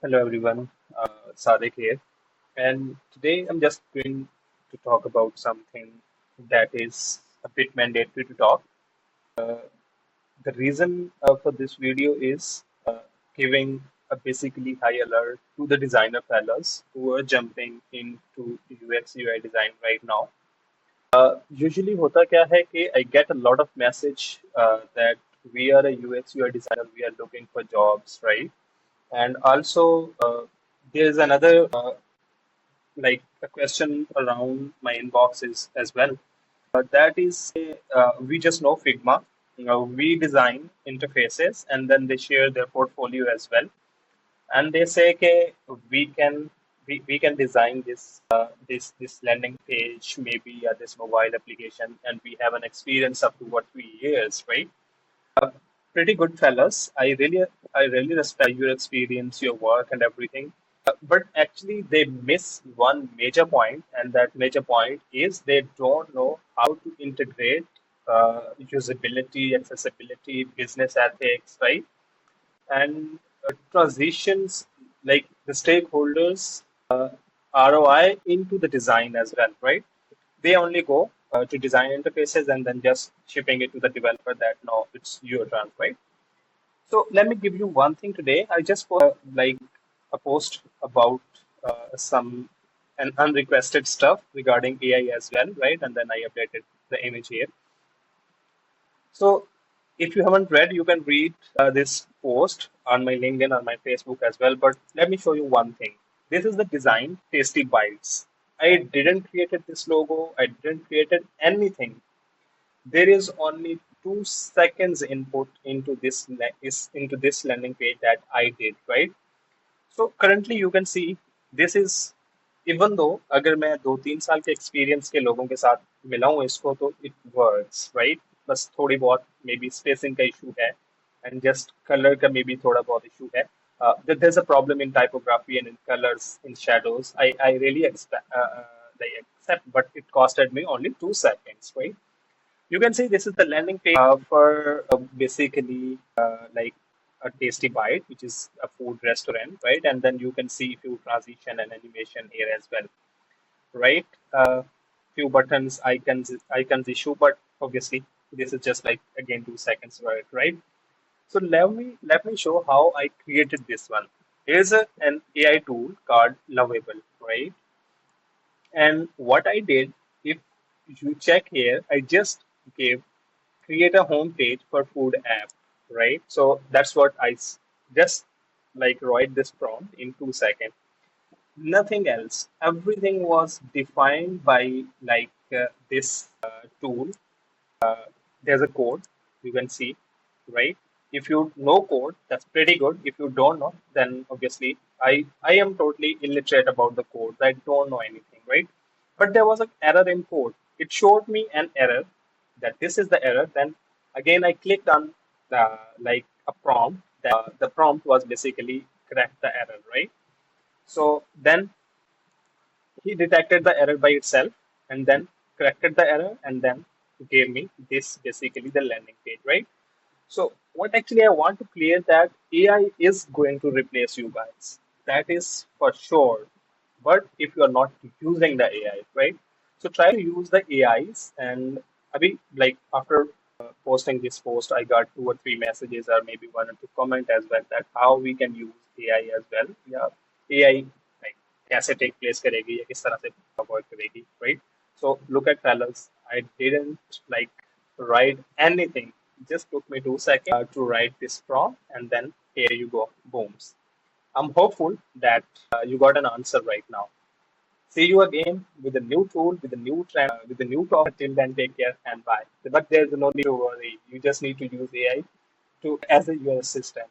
Hello everyone, Sadek here, and today I'm just going to talk about something that is a bit mandatory to talk. The reason for this video is giving a basically high alert to the designer fellas who are jumping into UX UI design right now. Usually होता क्या है कि I get a lot of message that we are a UX UI designer, we are looking for jobs, right? And also, there's another like a question around my inbox is as well. That is, we just know Figma. We design interfaces, and then they share their portfolio as well. And they say, okay, we can we can design this landing page, maybe this mobile application, and we have an experience up to what 3 years, right? Pretty good fellas. I really respect your experience, your work, and everything. But actually, they miss one major point, and that major point is they don't know how to integrate usability, accessibility, business ethics, right? And transitions like the stakeholders ROI into the design as well, right? They only go to design interfaces and then just shipping it to the developer that no, it's your turn, right? So let me give you one thing today. I just put like a post about some an unrequested stuff regarding AI as well, right? And then I updated the image here. So if you haven't read, you can read this post on my LinkedIn, on my Facebook as well. But let me show you one thing. This is the design, Tasty Bites. I didn't created this logo. I didn't created anything. There is only 2 seconds input into into this landing page that I did, right? So currently you can see this is even though अगर मैं 2-3 साल के experience के लोगों के साथ मिलाऊं इसको तो it works, right? बस थोड़ी बहुत मे बी स्पेसिंग का इशू है and just color का मे बी थोड़ा बहुत इशू है. There's a problem in typography and in colors, in shadows. I really accept, but it costed me only 2 seconds, right? You can see this is the landing page for basically like a tasty bite, which is a food restaurant, right? And then you can see few transition and animation here as well, right? Few buttons, icons issue, but obviously this is just like again 2 seconds work, right? So let me show how I created this one. Here's an AI tool called Lovable, right? And what I did, if you check here, I just gave create a home page for food app, right? So that's what just like write this prompt in 2 seconds. Nothing else. Everything was defined by like this tool. There's a code you can see, right? If you know code, that's pretty good. If you don't know, then obviously I am totally illiterate about the code. I don't know anything, right? But there was an error in code. It showed me an error that this is the error. Then again, I clicked on like a prompt. The prompt was basically correct the error, right? So then he detected the error by itself and then corrected the error and then gave me this basically the landing page, right? So what actually I want to clear that AI is going to replace you guys. That is for sure. But if you are not using the AI, right? So try to use the AIs and I mean like after posting this post, I got 2 or 3 messages or maybe 1 or 2 comment as well that how we can use AI as well. Yeah, AI like कैसे take place करेगी या किस तरह से avoid करेगी, right? So look at fellas, I didn't like write anything. Just took me 2 seconds to write this prompt, and then here you go, booms. I'm hopeful that you got an answer right now. See you again with a new tool, with a new trend, with a new topic. Till then, take care and bye. But there's no need to worry. You just need to use AI to as a your assistant.